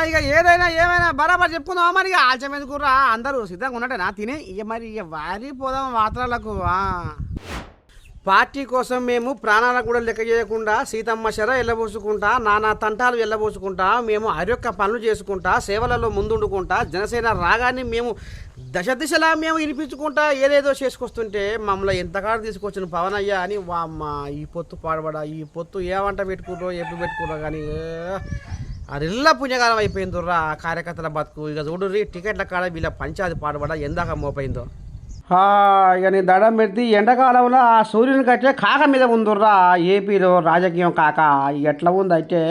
ఇక ఏదైనా ఏమైనా బరాబర్ చెప్పుకుందాం మరి. ఇక ఆలస్యం ఎందుకురా, అందరూ సిద్ధంగా ఉన్నట్టేనా తిని ఇక మరి ఇక వారి పోదాం వార్తలకు. పార్టీ కోసం మేము ప్రాణాలకు కూడా లెక్క చేయకుండా సీతమ్మ శర ఎల్లబోసుకుంటా, నానా తంటాలు ఎల్లబోసుకుంటా, మేము అరొక్క పనులు చేసుకుంటా, సేవలలో ముందుండుకుంటా, జనసేన రాగాన్ని మేము దశ దిశలా మేము వినిపించుకుంటా ఏదేదో చేసుకొస్తుంటే మమ్మల్ని ఎంతకాలం తీసుకొచ్చిన పవన్ అయ్యా అని వామ్మ ఈ పొత్తు పాడబడా, ఈ పొత్తు ఏమంట పెట్టుకుర్రో ఎప్పుడు పెట్టుకుర్రో కానీ అరిల్లా పుణ్యకాలం అయిపోయిందిరా కార్యకర్తల బతుకు. ఇక చూడుర్రి టికెట్ల కాడ వీళ్ళ పంచాది పాడబడా ఎందాక మోపోయిందో. ఇక నీ దడం పెడితే ఎండాకాలంలో ఆ సూర్యుని కట్టే కాక మీద ఉందిర్రా ఏపీలో రాజకీయం కాక. ఎట్లా ఉందంటే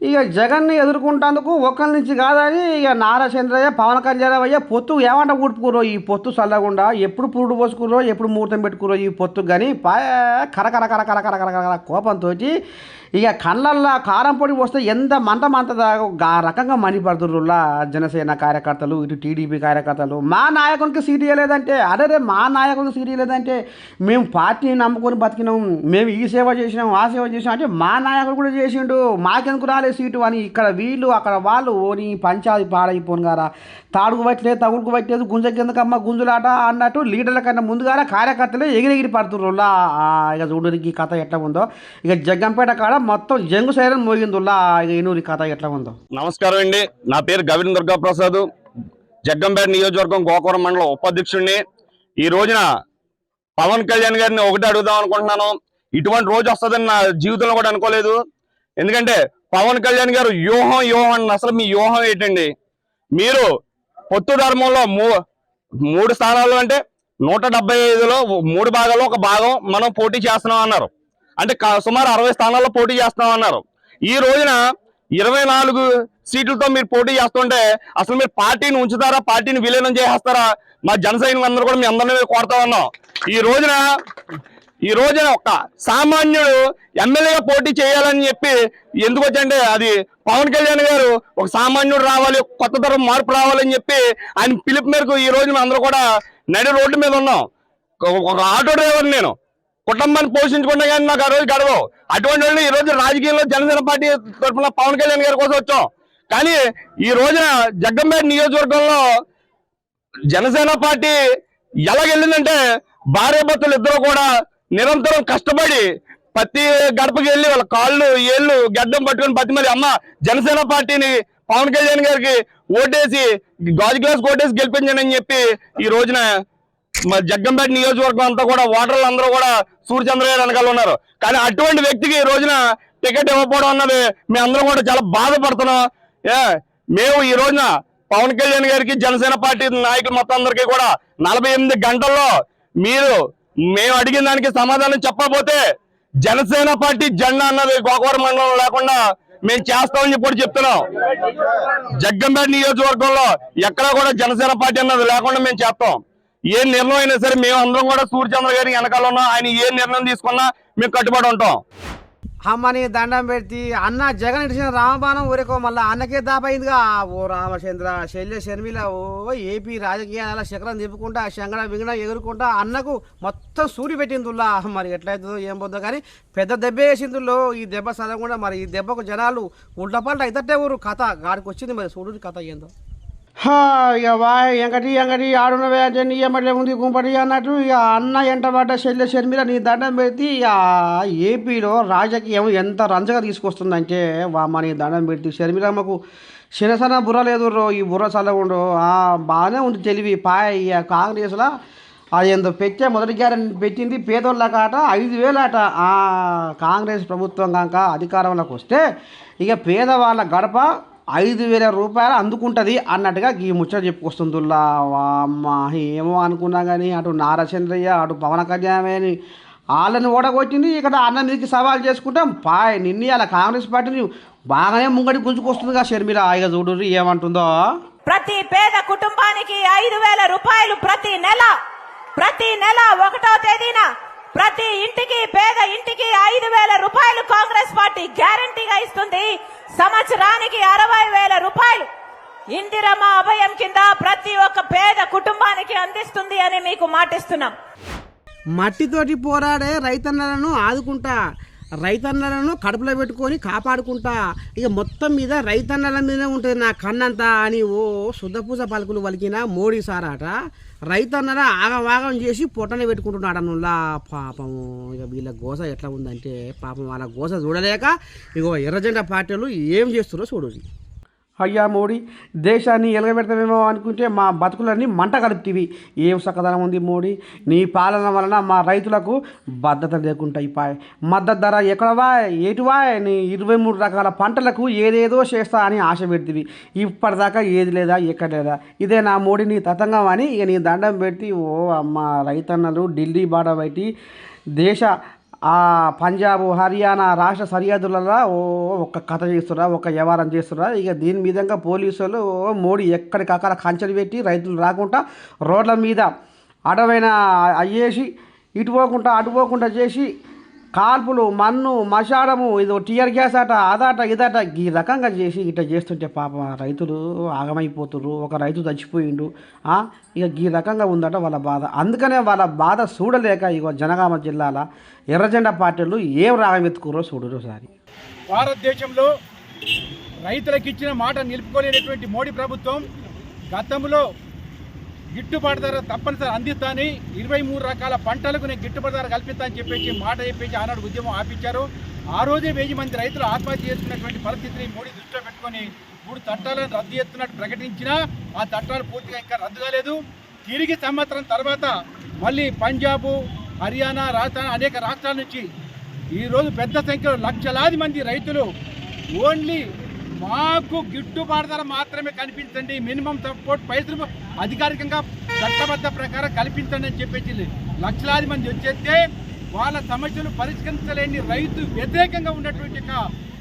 ఇక జగన్ని ఎదుర్కొంటేందుకు ఒకరి నుంచి కాదని ఇక నారా చంద్రయ్య పవన్ కళ్యాణ్ అయ్యా పొత్తు ఏమంట ఊడుపుకురో ఈ పొత్తు చల్లకుండా ఎప్పుడు పురుడు పోసుకురో ఎప్పుడు ముహూర్తం పెట్టుకురో ఈ పొత్తు కానీ కరకర కరకర కరకర కరకర కోపంతో ఇక కళ్ళల్లో కారం పొడి వస్తే ఎంత మంట ఆ రకంగా మండిపడుతుర్రులా జనసేన కార్యకర్తలు, ఇటు టీడీపీ కార్యకర్తలు. మా నాయకునికి సీటు ఇవ్వలేదంటే అరే మా నాయకునికి సీటు ఇవ్వలేదంటే మేము పార్టీని నమ్ముకొని బతికినాం, మేము ఈ సేవ చేసినాం ఆ సేవ చేసినాం అంటే మా నాయకుడు కూడా చేసిండు, మాకెందుకు రాలేదు సీటు అని ఇక్కడ వీళ్ళు అక్కడ వాళ్ళు నీ పంచాది పాడైపోను గారా. తాడుకు పట్టలేదు తగుడుకు పట్టలేదు గుంజ కిందకమ్మ గుంజులాట అన్నట్టు లీడర్ల కన్నా ముందుగానే కార్యకర్తలే ఎగిరెగిరి పడుతుర్రులా. ఇక చూడడానికి ఈ కథ ఎట్లా ఉందో. ఇక జగ్గంపేట కాడ మొత్తం జంగు సైరన్ మోగిందుల్లా. ఇక ఏనూరి కథ ఎట్లా ఉందో. నమస్కారం అండి, నా పేరు గవిన్ దుర్గాప్రసాద్, జగ్గంపేట నియోజకవర్గం గోకవరం మండలం ఉపాధ్యక్షుడిని. ఈ రోజున పవన్ కళ్యాణ్ గారిని ఒకటి అడుగుదాం అనుకుంటున్నాను. ఇటువంటి రోజు వస్తుందని నా జీవితంలో కూడా అనుకోలేదు. ఎందుకంటే పవన్ కళ్యాణ్ గారు వ్యూహం అసలు మీ వ్యూహం ఏంటండి? మీరు పొత్తు ధర్మంలో 3 స్థానాలు అంటే 175లో 3 భాగాల్లో ఒక భాగం మనం పోటీ చేస్తున్నాం అన్నారు. అంటే సుమారు 60 స్థానాల్లో పోటీ చేస్తున్నాం అన్నారు. ఈ రోజున 24 సీట్లతో మీరు పోటీ చేస్తుంటే అసలు మీరు పార్టీని ఉంచుతారా, పార్టీని విలీనం చేసేస్తారా? మా జన సైనికులందరూ కూడా మీ అందరినీ కోరుతా ఉన్నాం. ఈ రోజున ఒక సామాన్యుడు ఎమ్మెల్యేగా పోటీ చేయాలని చెప్పి ఎందుకు వచ్చంటే అది పవన్ కళ్యాణ్ గారు ఒక సామాన్యుడు రావాలి, కొత్త తరం మార్పు రావాలని చెప్పి ఆయన పిలుపు మేరకు ఈ రోజు అందరూ కూడా నడి రోడ్డు మీద ఉన్నాం. ఒక ఆటో డ్రైవర్ నేను, కుటుంబాన్ని పోషించుకుంటే కానీ నాకు ఆ రోజు గడవవు. అటువంటి వాళ్ళు ఈ రోజు రాజకీయంలో జనసేన పార్టీ తరఫున పవన్ కళ్యాణ్ గారి కోసం వచ్చాం. కానీ ఈ రోజున జగ్గంపేట నియోజకవర్గంలో జనసేన పార్టీ ఎలాగెళ్ళిందంటే భార్యాభర్తలు ఇద్దరు కూడా నిరంతరం కష్టపడి ప్రతి గడపకి వెళ్ళి వాళ్ళ కాళ్ళు ఏళ్ళు గడ్డం పట్టుకొని బతిమలి అమ్మ జనసేన పార్టీని పవన్ కళ్యాణ్ గారికి ఓటేసి గాజు గ్లాస్ ఓటేసి గెలిపించండి అని చెప్పి ఈ రోజున జగ్గంపేట నియోజకవర్గం అంతా కూడా ఓటర్లు అందరూ కూడా సూర్యచంద్ర గారు వెనకాల ఉన్నారు. కానీ అటువంటి వ్యక్తికి ఈ రోజున టికెట్ ఇవ్వకపోవడం అన్నది మేము అందరం కూడా చాలా బాధపడుతున్నాం. మేము ఈ రోజున పవన్ కళ్యాణ్ గారికి జనసేన పార్టీ నాయకులు మొత్తం అందరికీ కూడా 48 గంటల్లో మేము అడిగిన దానికి సమాధానం చెప్పకపోతే జనసేన పార్టీ జెండా అన్నది గోకవరం మండలం లేకుండా మేము చేస్తామని చెప్పి చెప్తున్నాం. జగ్గంపేట నియోజకవర్గంలో ఎక్కడా కూడా జనసేన పార్టీ అన్నది లేకుండా మేము చేస్తాం. ఏ నిర్ణయం అయినా సరే మేము అందరం కూడా సూర్యచంద్ర గారి వెనకాల ఉన్నాం. ఆయన ఏ నిర్ణయం తీసుకున్నా మేము కట్టుబడి ఉంటాం. అమ్మని దండం పెడితే అన్న జగన్ ఇచ్చిన రామబాణం ఊరికో మళ్ళీ అన్నకే దాపైందిగా. ఓ రామచంద్ర శల్య షర్మిల ఓ ఏపీ రాజకీయాల శకరం తిప్పుకుంటా శంగడ వింగడ ఎగురుకుంటా అన్నకు మొత్తం సూరి పెట్టిందిల్లా. మరి ఎట్లయితుందో ఏం పోద్దో కానీ పెద్ద దెబ్బ వేసిందులో ఈ దెబ్బ చదవకుండా మరి ఈ దెబ్బకు జనాలు ఉల్టపల్ట ఇద్దటే ఊరు కథ గాడికి వచ్చింది. మరి చూడు కథ ఏందో. ఇక ఎంకటి ఆడునవే అంటే నీ ఎమ్మట్లే ఉంది గుంపటి అన్నట్టు ఇక అన్న ఎంటబడ్డ శల్య షర్మిల నీ దండం పెడితే ఇక ఏపీలో రాజకీయం ఎంత రంజగా తీసుకొస్తుందంటే వామ్మ నీ దండం పెడితే షర్మిలమ్మకు శిరసన బుర్ర లేదు ఈ బుర్ర చల్లగుండు బాగానే ఉంది తెలివి ఇక కాంగ్రెస్లో అది ఎంతో మొదటి గ్యారెంటీ పెట్టింది పేదోళ్ళ కాట 5,000 అట. కాంగ్రెస్ ప్రభుత్వం కనుక అధికారంలోకి వస్తే ఇక పేదవాళ్ళ గడప 5,000 రూపాయలు అందుకుంటుంది అన్నట్టుగా ఈ ముచ్చట చెప్పుకొస్తుందిల్లా. అమ్మ ఏమో అనుకున్నా కానీ అటు నారచంద్రయ్య అటు పవన్ కళ్యాణ్ వాళ్ళని ఓడగొట్టింది. ఇక్కడ అన్న మీదకి సవాల్ చేసుకుంటాం నిన్న అలా కాంగ్రెస్ పార్టీని బాగానే ముంగడి గుంజుకొస్తుందిగా షర్మిల. ఇక చూడు ఏమంటుందో. ప్రతి పేద కుటుంబానికి 5,000 రూపాయలు ప్రతి నెల 1వ తేదీన ప్రతి ఇంటికి పేద ఇంటికి 5,000 రూపాయలు కాంగ్రెస్ పార్టీ గ్యారంటీగా ఇస్తుంది. సంవత్సరానికి 60,000 రూపాయలు ఇందిరమ్మ అభయం కింద ప్రతి ఒక్క పేద కుటుంబానికి అందిస్తుంది అని మీకు మాటిస్తున్నాం. మట్టితోటి పోరాడే రైతన్నలను ఆదుకుంటా రైతన్నలను కడుపులో పెట్టుకొని కాపాడుకుంటా, ఇక మొత్తం మీద రైతన్నల మీదనే ఉంటుంది నా కన్నంతా అని ఓ శుద్ధపూజ పలుకులు పలికిన మోడీ సారాట రైతన్నల ఆగవాగం చేసి పొట్టనే పెట్టుకుంటున్నాడు నుల్లా. పాపము ఇక వీళ్ళ గోస ఎట్లా ఉందంటే పాపం వాళ్ళ గోస చూడలేక ఇగో ఎర్రజెండా పార్టీలు ఏం చేస్తున్నారో చూడండి. అయ్యా మోడీ, దేశాన్ని ఎలగబెడతామేమో అనుకుంటే మా బతుకులన్నీ మంట కలుపుతీవి. ఏం సకదనం ఉంది మోడీ, నీ పాలన వలన మా రైతులకు భద్రత లేకుండా అయిపోయి, మద్దతు ధర ఎక్కడవా ఏటువా, నీ 23 రకాల పంటలకు ఏదేదో చేస్తా అని ఆశ పెడితివి. ఇప్పటిదాకా ఏది లేదా ఎక్కడ లేదా, ఇదే నా మోడీ నీ తతంగం అని ఇక నీ దండం పెట్టి ఓ అమ్మ రైతన్నలు ఢిల్లీ బాట బయటి దేశ పంజాబ్ హర్యానా రాష్ట్ర సరిహద్దులలో ఒక కథ చేస్తురా, ఒక వ్యవహారం చేస్తురా. ఇక దీని మీదంగా పోలీసులు మోడీ ఎక్కడికక్కడ కంచెలు పెట్టి రైతులు రాకుండా రోడ్ల మీద అడవైన అయ్యేసి ఇటు పోకుండా చేసి కాల్పులు మన్ను మషాడము ఇది టియర్ గ్యాస్ అట అదట ఇదట ఈ రకంగా చేసి ఇట్లా చేస్తుంటే పాపం రైతులు ఆగమైపోతున్నారు. ఒక రైతు చచ్చిపోయిండు. ఇక ఈ రకంగా ఉందట వాళ్ళ బాధ. అందుకనే వాళ్ళ బాధ చూడలేక ఇక జనగామ జిల్లాల ఎర్రజెండా పార్టీలు ఏం రాగం ఎత్తుకురో చూడరు సారి. భారతదేశంలో రైతులకు ఇచ్చిన మాట నిలుపుకోలేనటువంటి మోడీ ప్రభుత్వం గతంలో గిట్టుబాటు ధర తప్పనిసరి అందిస్తానని 23 రకాల పంటలకు నేను గిట్టుబాటు ధర కల్పిస్తానని చెప్పేసి మాట చెప్పేసి ఆనాడు ఉద్యమం ఆపించారు. ఆ రోజే 1000 మంది రైతులు ఆత్మహత్య చేసుకున్నటువంటి పరిస్థితిని మోడీ దృష్టిలో పెట్టుకొని 3 చట్టాలను రద్దు చేస్తున్నట్టు ప్రకటించినా ఆ చట్టాలు పూర్తిగా ఇంకా రద్దు కాలేదు. తిరిగి సంవత్సరం తర్వాత మళ్ళీ పంజాబ్ హర్యానా రాజస్థాన్ అనేక రాష్ట్రాల నుంచి ఈరోజు పెద్ద సంఖ్యలో లక్షలాది మంది రైతులు ఓన్లీ మాకు గిట్టుబాటు ధర మాత్రమే కల్పించండి, మినిమం సపోర్ట్ పైసలు అధికారికంగా చట్టబద్ధ ప్రకారం కల్పించండి అని చెప్పేసి లక్షలాది మంది వచ్చేస్తే వాళ్ళ సమస్యలు పరిష్కరించలేని రైతు వ్యతిరేకంగా ఉన్నటువంటి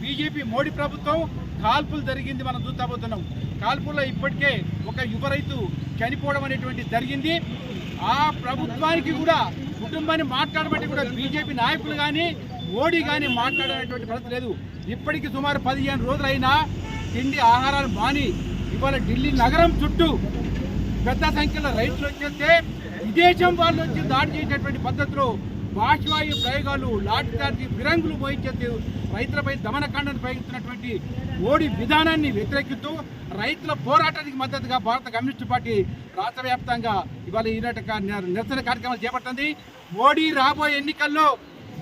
బీజేపీ మోడీ ప్రభుత్వం కాల్పులు జరిగింది. మనం చూస్తాబోతున్నాం. కాల్పుల్లో ఇప్పటికే ఒక యువ రైతు చనిపోవడం అనేటువంటి జరిగింది. ఆ ప్రభుత్వానికి కూడా కుటుంబాన్ని మాట్లాడబట్టి కూడా బీజేపీ నాయకులు కానీ మోడీ కానీ మాట్లాడేటువంటి పరిస్థితి లేదు. ఇప్పటికి సుమారు 15 రోజులైనా తిండి ఆహారాలు మాని ఇవాళ ఢిల్లీ నగరం చుట్టూ పెద్ద సంఖ్యలో రైతులు వచ్చేస్తే విదేశం వాళ్ళు వచ్చి దాడి చేసేటువంటి పద్ధతిలో బాష్వాయు ప్రయోగాలు, లాఠీ చార్జీ, ఫిరంగులు మోయించేసి రైతులపై దమనకాండను ప్రయోగిస్తున్నటువంటి మోడీ విధానాన్ని వ్యతిరేకిస్తూ రైతుల పోరాటానికి మద్దతుగా భారత కమ్యూనిస్టు పార్టీ రాష్ట్ర వ్యాప్తంగా ఇవాళ నిరసన కార్యక్రమాలు చేపడుతుంది. మోడీ రాబోయే ఎన్నికల్లో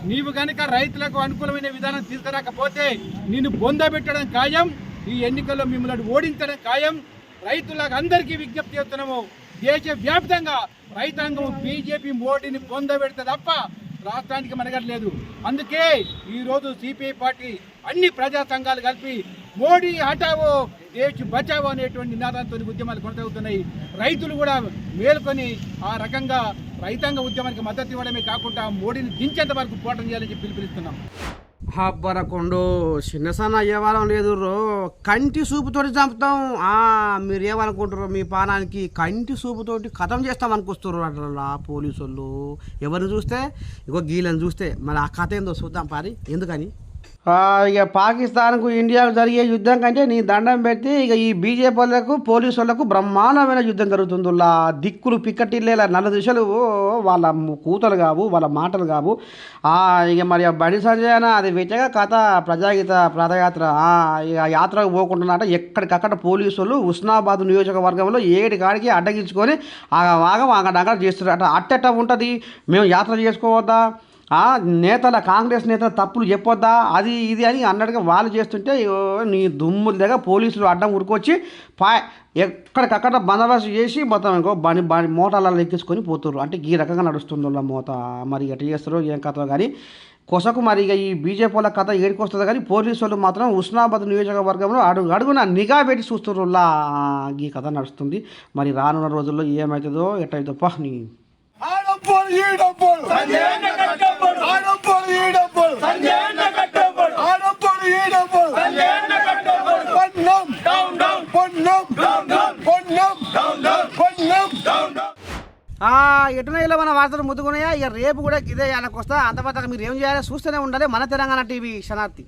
నీవు కనుక రైతులకు అనుకూలమైన విధానం తీసుకురాకపోతే నిన్ను బొందబెట్టడం ఖాయం. ఈ ఎన్నికల్లో మిమ్మల్ని ఓడించడం ఖాయం. రైతులకు అందరికీ విజ్ఞప్తి చేస్తున్నాము, దేశవ్యాప్తంగా రైతాంగం బీజేపీ మోడీని పొందబెడితే తప్ప రాష్ట్రానికి మనగట్లేదు. అందుకే ఈరోజు సిపిఐ పార్టీ అన్ని ప్రజా సంఘాలు కలిపి మోడీ హటావో దేశ్ బచావో అనేటువంటి నినాదంతో ఉద్యమాలు కొనసాగుతున్నాయి. రైతులు కూడా మేల్కొని ఆ రకంగా రైతాంగ ఉద్యమానికి మద్దతు ఇవ్వడమే కాకుండా మోడీని దించేంత వరకు పోరాటం చేయాలని చెప్పి పిలుపునిస్తున్నాం. హబ్బరకొండు చిన్నసన్న అయ్యేవాళ్ళం లేదు రో, కంటి సూపుతోటి చంపుతాం. మీరు ఏమనుకుంటారో మీ పానానికి కంటి సూపుతోటి కథం చేస్తాం అనుకొస్తారు అట్లా పోలీసు వాళ్ళు. ఎవరిని చూస్తే ఇగో గీళ్ళని చూస్తే మరి ఆ కథ ఏందో చూద్దాం పారి. ఎందుకని ఇక పాకిస్తాన్కు ఇండియాకు జరిగే యుద్ధం కంటే నీ దండం పెడితే ఇక ఈ బీజేపీ వాళ్ళకు పోలీసు వాళ్ళకు బ్రహ్మాండమైన యుద్ధం జరుగుతుందిలా. దిక్కులు పిక్కటిల్లేలా నల్ల దిశలు వాళ్ళ కూతలు కావు, వాళ్ళ మాటలు కావు. ఇక మరి బండి సంజయ్ అది వెచ్చగా కథ ప్రజాగీత పాదయాత్ర ఇక యాత్రకు పోకుంటున్నట ఎక్కడికక్కడ పోలీసు వాళ్ళు హుస్నాబాద్ నియోజకవర్గంలో ఏడికాడికి అడ్డగించుకొని ఆగం అక్కడ చేస్తున్నారు. అట్టెట్ట ఉంటుంది, మేము యాత్ర చేసుకోవద్దా, కాంగ్రెస్ నేతల తప్పులు చెప్పొద్దా, అది ఇది అని అన్నట్టుగా వాళ్ళు చేస్తుంటే నీ దుమ్ముల దగ్గర పోలీసులు అడ్డం ఉరికొచ్చి ఎక్కడికక్కడ బందోబస్తు చేసి మొత్తం ఇంకో మోటార్లలో ఎక్కించుకొని పోతున్నారు. అంటే ఈ రకంగా నడుస్తుంది వాళ్ళ మోత. మరి ఎట్లా చేస్తారో ఏం కథ కానీ కొసకు మరి ఇక ఈ బీజేపీ వాళ్ళ కథ ఏడికి వస్తుంది. కానీ పోలీసు వాళ్ళు మాత్రం హుస్నాబాద్ నియోజకవర్గంలో అడుగున నిఘా పెట్టి చూస్తున్నారు. ఈ కథ నడుస్తుంది. మరి రానున్న రోజుల్లో ఏమవుతుందో ఎట్టయితో నీ ఎటున ఇలా మన వార్తలు ముద్దుకున్నాయా. ఇక రేపు కూడా ఇదే యాలకు వస్తా. అంతపాత మీరు ఏం చేయాలి చూస్తూనే ఉండాలి మన తెలంగాణ టీవీ శనార్థి.